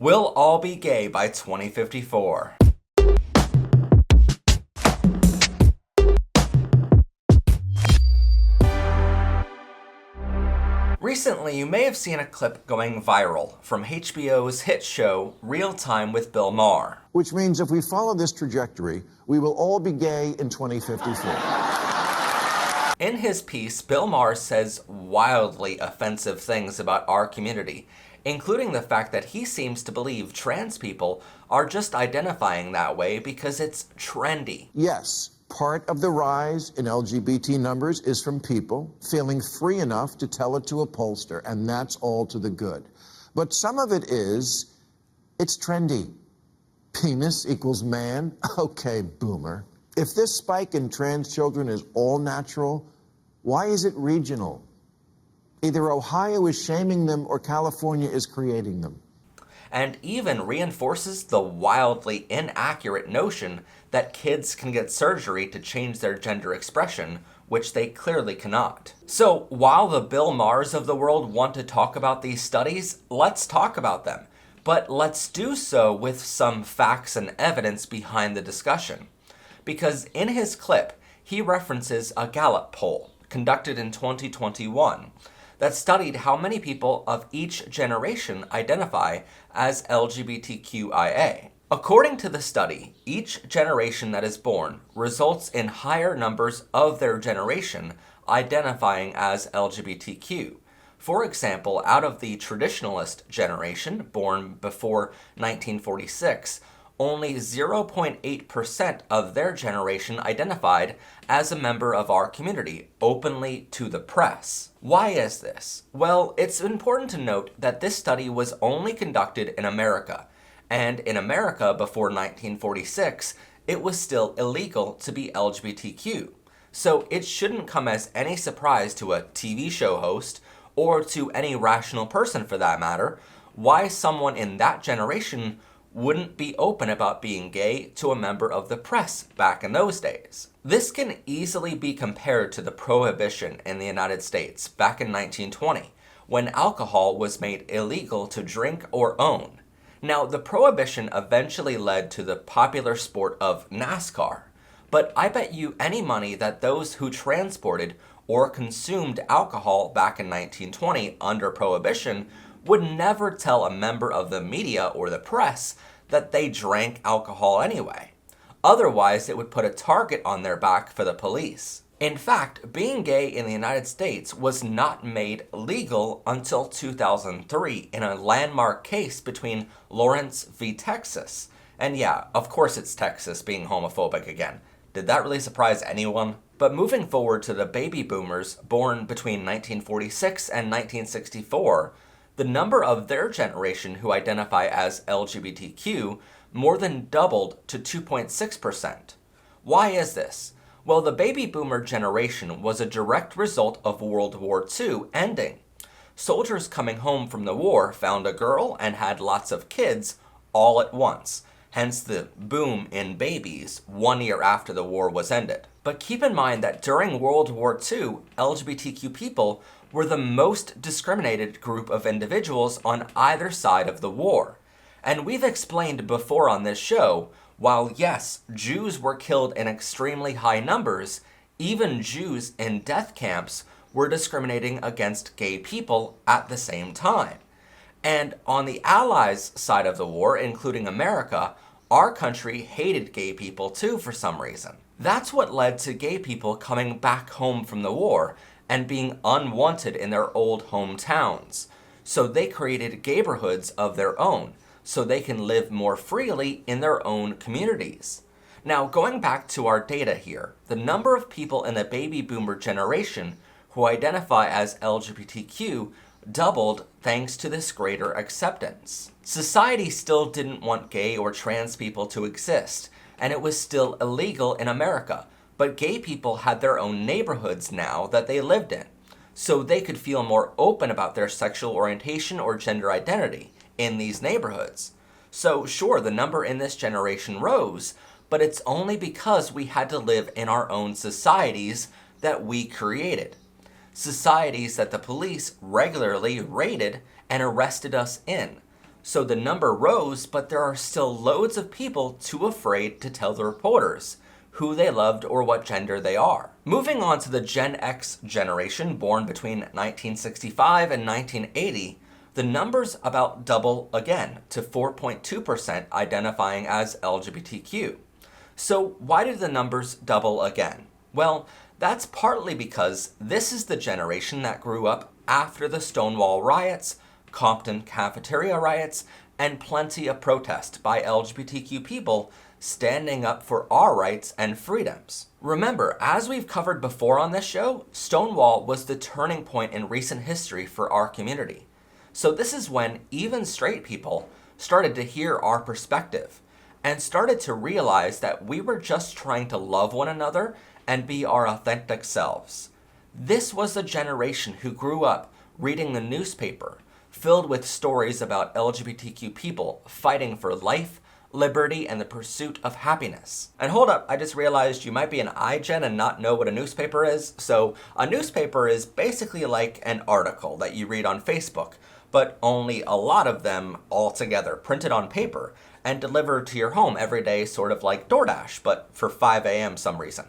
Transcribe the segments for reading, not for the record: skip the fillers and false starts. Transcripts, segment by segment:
We'll all be gay by 2054. Recently, you may have seen a clip going viral from HBO's hit show Real Time with Bill Maher. Which means if we follow this trajectory, we will all be gay in 2054. In his piece, Bill Maher says wildly offensive things about our community, including the fact that he seems to believe trans people are just identifying that way because it's trendy. Yes, part of the rise in LGBT numbers is from people feeling free enough to tell it to a pollster, and that's all to the good. But some of it is, it's trendy. Penis equals man? Okay, boomer. If this spike in trans children is all natural, why is it regional? Either Ohio is shaming them or California is creating them. And even reinforces the wildly inaccurate notion that kids can get surgery to change their gender expression, which they clearly cannot. So while the Bill Mahers of the world want to talk about these studies, let's talk about them. But let's do so with some facts and evidence behind the discussion. Because in his clip, he references a Gallup poll conducted in 2021 that studied how many people of each generation identify as LGBTQIA. According to the study, each generation that is born results in higher numbers of their generation identifying as LGBTQ. For example, out of the traditionalist generation, born before 1946, only 0.8% of their generation identified as a member of our community, openly to the press. Why is this? Well, it's important to note that this study was only conducted in America, and in America before 1946, it was still illegal to be LGBTQ. So it shouldn't come as any surprise to a TV show host, or to any rational person for that matter, why someone in that generation wouldn't be open about being gay to a member of the press back in those days. This can easily be compared to the Prohibition in the United States back in 1920, when alcohol was made illegal to drink or own. Now, the Prohibition eventually led to the popular sport of NASCAR, but I bet you any money that those who transported or consumed alcohol back in 1920 under Prohibition would never tell a member of the media or the press that they drank alcohol anyway. Otherwise, it would put a target on their back for the police. In fact, being gay in the United States was not made legal until 2003 in a landmark case between Lawrence v. Texas. And yeah, of course it's Texas being homophobic again. Did that really surprise anyone? But moving forward to the baby boomers born between 1946 and 1964, the number of their generation who identify as LGBTQ more than doubled to 2.6%. Why is this? Well, the baby boomer generation was a direct result of World War II ending. Soldiers coming home from the war found a girl and had lots of kids all at once, hence the boom in babies 1 year after the war was ended. But keep in mind that during World War II, LGBTQ people were the most discriminated group of individuals on either side of the war. And we've explained before on this show, while yes, Jews were killed in extremely high numbers, even Jews in death camps were discriminating against gay people at the same time. And on the Allies' side of the war, including America, our country hated gay people too for some reason. That's what led to gay people coming back home from the war and being unwanted in their old hometowns. So they created gayborhoods of their own, so they can live more freely in their own communities. Now, going back to our data here, the number of people in the baby boomer generation who identify as LGBTQ doubled thanks to this greater acceptance. Society still didn't want gay or trans people to exist, and it was still illegal in America, but gay people had their own neighborhoods now that they lived in, so they could feel more open about their sexual orientation or gender identity in these neighborhoods. So sure, the number in this generation rose, but it's only because we had to live in our own societies that we created. Societies that the police regularly raided and arrested us in. So the number rose, but there are still loads of people too afraid to tell the reporters who they loved or what gender they are. Moving on to the Gen X generation, born between 1965 and 1980, the numbers about double again to 4.2% identifying as LGBTQ. So why did the numbers double again? Well, that's partly because this is the generation that grew up after the Stonewall riots, Compton cafeteria riots, and plenty of protest by LGBTQ people standing up for our rights and freedoms. Remember, as we've covered before on this show, Stonewall was the turning point in recent history for our community. So this is when even straight people started to hear our perspective and started to realize that we were just trying to love one another and be our authentic selves. This was the generation who grew up reading the newspaper, filled with stories about LGBTQ people fighting for life, liberty, and the pursuit of happiness. And hold up, I just realized you might be an iGen and not know what a newspaper is. So a newspaper is basically like an article that you read on Facebook, but only a lot of them all together, printed on paper and delivered to your home every day, sort of like DoorDash, but for 5 a.m. some reason.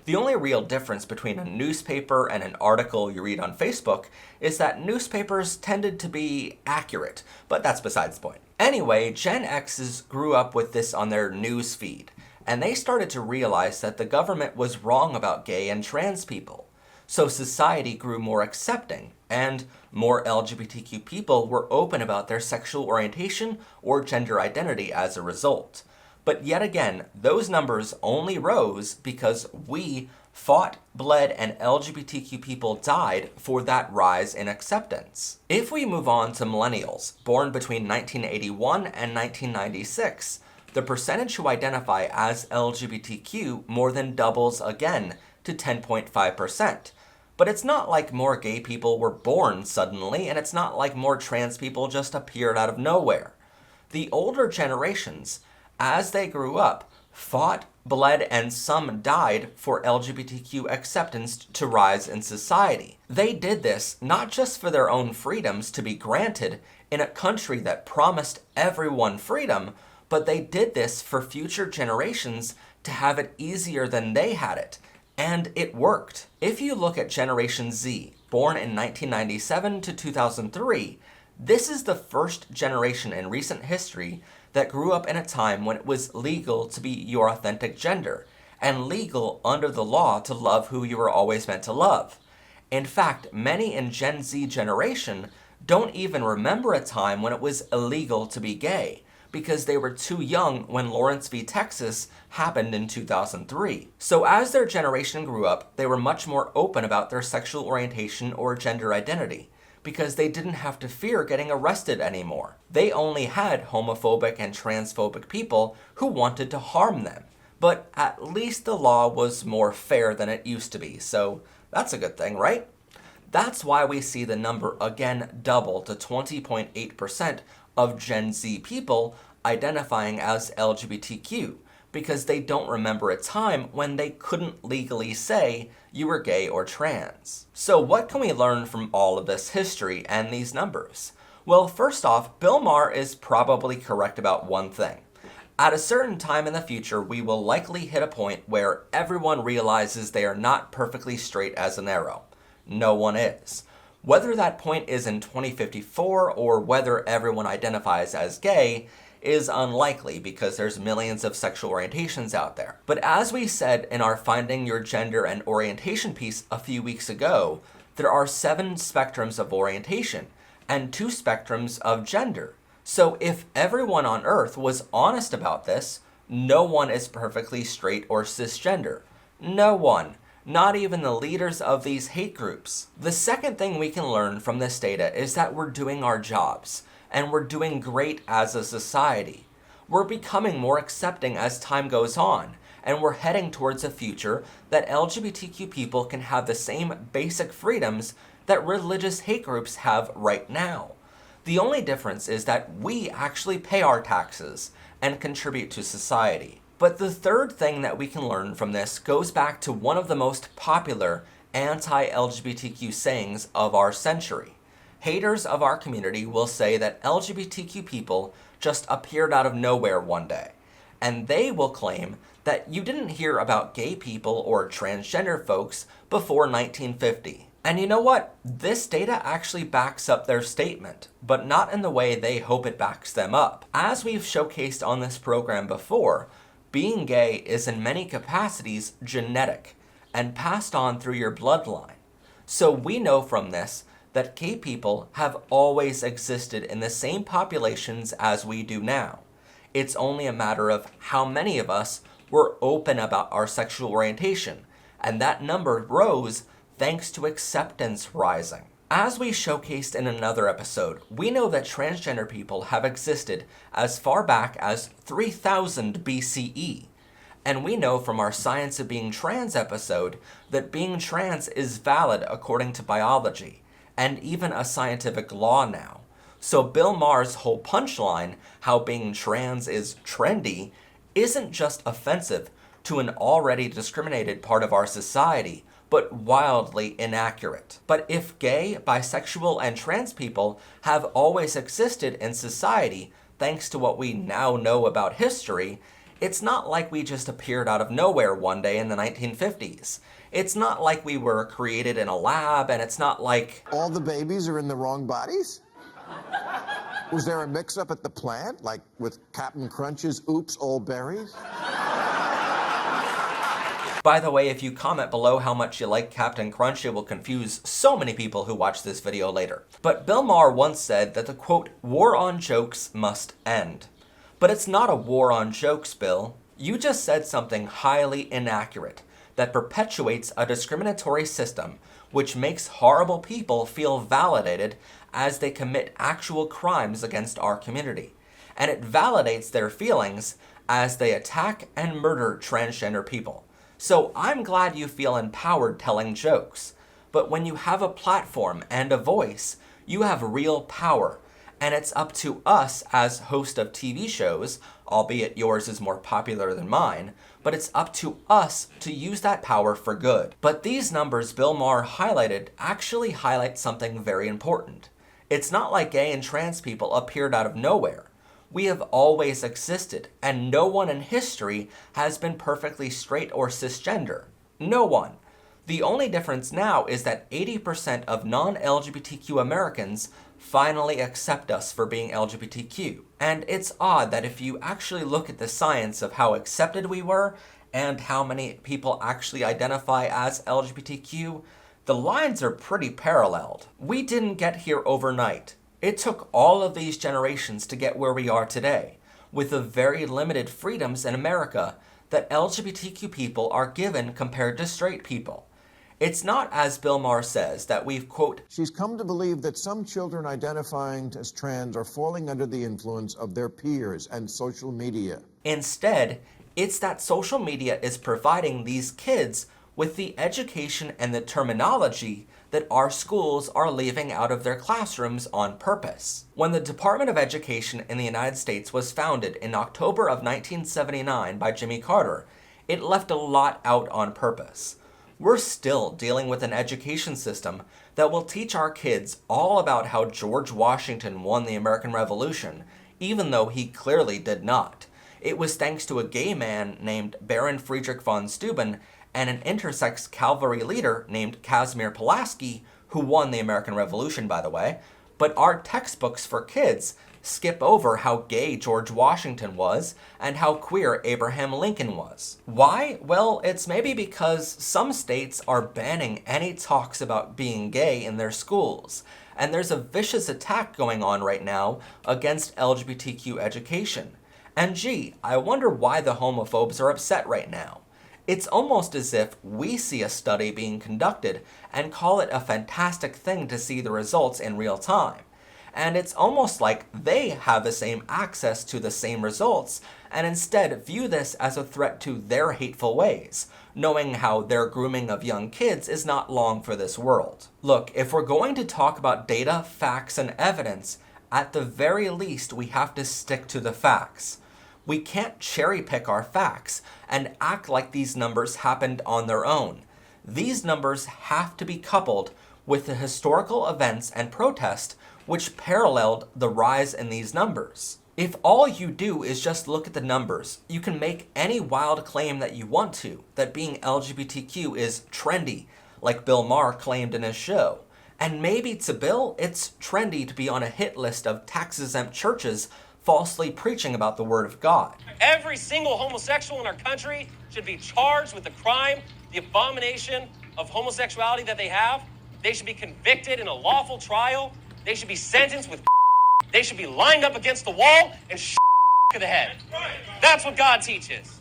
The only real difference between a newspaper and an article you read on Facebook is that newspapers tended to be accurate, but that's besides the point. Anyway, Gen X's grew up with this on their news feed, and they started to realize that the government was wrong about gay and trans people. So society grew more accepting, and more LGBTQ people were open about their sexual orientation or gender identity as a result. But yet again, those numbers only rose because we fought, bled, and LGBTQ people died for that rise in acceptance. If we move on to millennials, born between 1981 and 1996, the percentage who identify as LGBTQ more than doubles again to 10.5%. But it's not like more gay people were born suddenly, and it's not like more trans people just appeared out of nowhere. The older generations, as they grew up, fought, bled, and some died for LGBTQ acceptance to rise in society. They did this not just for their own freedoms to be granted in a country that promised everyone freedom, but they did this for future generations to have it easier than they had it. And it worked. If you look at Generation Z, born in 1997 to 2003, this is the first generation in recent history that grew up in a time when it was legal to be your authentic gender, and legal under the law to love who you were always meant to love. In fact, many in Gen Z generation don't even remember a time when it was illegal to be gay, because they were too young when Lawrence v. Texas happened in 2003. So as their generation grew up, they were much more open about their sexual orientation or gender identity, because they didn't have to fear getting arrested anymore. They only had homophobic and transphobic people who wanted to harm them. But at least the law was more fair than it used to be, so that's a good thing, right? That's why we see the number again double to 20.8% of Gen Z people identifying as LGBTQ, because they don't remember a time when they couldn't legally say you were gay or trans. So what can we learn from all of this history and these numbers? Well, first off, Bill Maher is probably correct about one thing. At a certain time in the future, we will likely hit a point where everyone realizes they are not perfectly straight as an arrow. No one is. Whether that point is in 2054 or whether everyone identifies as gay is unlikely because there's millions of sexual orientations out there. But as we said in our Finding Your Gender and Orientation piece a few weeks ago, there are 7 spectrums of orientation and 2 spectrums of gender. So if everyone on Earth was honest about this, no one is perfectly straight or cisgender. No one. Not even the leaders of these hate groups. The second thing we can learn from this data is that we're doing our jobs, and we're doing great as a society. We're becoming more accepting as time goes on, and we're heading towards a future that LGBTQ people can have the same basic freedoms that religious hate groups have right now. The only difference is that we actually pay our taxes and contribute to society. But the third thing that we can learn from this goes back to one of the most popular anti-LGBTQ sayings of our century. Haters of our community will say that LGBTQ people just appeared out of nowhere one day, and they will claim that you didn't hear about gay people or transgender folks before 1950. And you know what? This data actually backs up their statement, but not in the way they hope it backs them up. As we've showcased on this program before, being gay is in many capacities genetic and passed on through your bloodline. So we know from this that gay people have always existed in the same populations as we do now. It's only a matter of how many of us were open about our sexual orientation, and that number rose thanks to acceptance rising. As we showcased in another episode, we know that transgender people have existed as far back as 3000 BCE. And we know from our Science of Being Trans episode that being trans is valid according to biology, and even a scientific law now. So Bill Maher's whole punchline, how being trans is trendy, isn't just offensive to an already discriminated part of our society, but wildly inaccurate. But if gay, bisexual, and trans people have always existed in society, thanks to what we now know about history, it's not like we just appeared out of nowhere one day in the 1950s. It's not like we were created in a lab, and it's not like all the babies are in the wrong bodies? Was there a mix-up at the plant, like with Captain Crunch's Oops, All Berries? By the way, if you comment below how much you like Captain Crunch, it will confuse so many people who watch this video later. But Bill Maher once said that the quote, "war on jokes must end." But it's not a war on jokes, Bill. You just said something highly inaccurate that perpetuates a discriminatory system which makes horrible people feel validated as they commit actual crimes against our community. And it validates their feelings as they attack and murder transgender people. So I'm glad you feel empowered telling jokes. But when you have a platform and a voice, you have real power. And it's up to us as host of TV shows, albeit yours is more popular than mine, but it's up to us to use that power for good. But these numbers Bill Maher highlighted actually highlight something very important. It's not like gay and trans people appeared out of nowhere. We have always existed, and no one in history has been perfectly straight or cisgender. No one. The only difference now is that 80% of non-LGBTQ Americans finally accept us for being LGBTQ. And it's odd that if you actually look at the science of how accepted we were and how many people actually identify as LGBTQ, the lines are pretty paralleled. We didn't get here overnight. It took all of these generations to get where we are today, with the very limited freedoms in America that LGBTQ people are given compared to straight people. It's not, as Bill Maher says, that we've, quote, She's come to believe that some children identifying as trans are falling under the influence of their peers and social media. Instead, it's that social media is providing these kids with the education and the terminology that our schools are leaving out of their classrooms on purpose. When the Department of Education in the United States was founded in October of 1979 by Jimmy Carter, it left a lot out on purpose. We're still dealing with an education system that will teach our kids all about how George Washington won the American Revolution, even though he clearly did not. It was thanks to a gay man named Baron Friedrich von Steuben and an intersex cavalry leader named Casimir Pulaski, who won the American Revolution, by the way. But our textbooks for kids skip over how gay George Washington was and how queer Abraham Lincoln was. Why? Well, it's maybe because some states are banning any talks about being gay in their schools, and there's a vicious attack going on right now against LGBTQ education. And gee, I wonder why the homophobes are upset right now. It's almost as if we see a study being conducted and call it a fantastic thing to see the results in real time. And it's almost like they have the same access to the same results and instead view this as a threat to their hateful ways, knowing how their grooming of young kids is not long for this world. Look, if we're going to talk about data, facts, and evidence, at the very least we have to stick to the facts. We can't cherry pick our facts and act like these numbers happened on their own. These numbers have to be coupled with the historical events and protest which paralleled the rise in these numbers. If all you do is just look at the numbers, you can make any wild claim that you want to, that being LGBTQ is trendy, like Bill Maher claimed in his show. And maybe to Bill, it's trendy to be on a hit list of tax-exempt churches falsely preaching about the Word of God. Every single homosexual in our country should be charged with the crime, the abomination of homosexuality that they have. They should be convicted in a lawful trial. They should be sentenced with They should be lined up against the wall and to the head. That's what God teaches.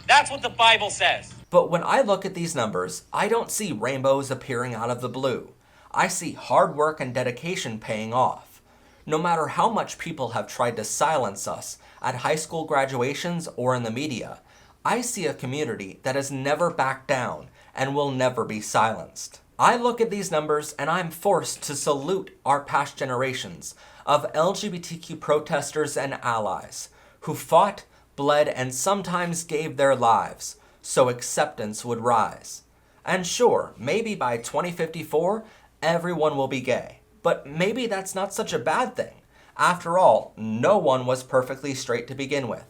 That's what the Bible says. But when I look at these numbers, I don't see rainbows appearing out of the blue. I see hard work and dedication paying off. No matter how much people have tried to silence us at high school graduations or in the media, I see a community that has never backed down and will never be silenced. I look at these numbers and I'm forced to salute our past generations of LGBTQ protesters and allies who fought, bled, and sometimes gave their lives so acceptance would rise. And sure, maybe by 2054, everyone will be gay. But maybe that's not such a bad thing. After all, no one was perfectly straight to begin with.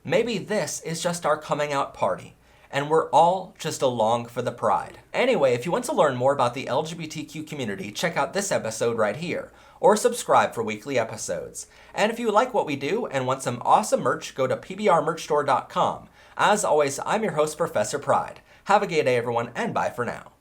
Maybe this is just our coming out party, and we're all just along for the pride. Anyway, if you want to learn more about the LGBTQ community, check out this episode right here, or subscribe for weekly episodes. And if you like what we do and want some awesome merch, go to pbrmerchstore.com. As always, I'm your host, Professor Pride. Have a gay day, everyone, and bye for now.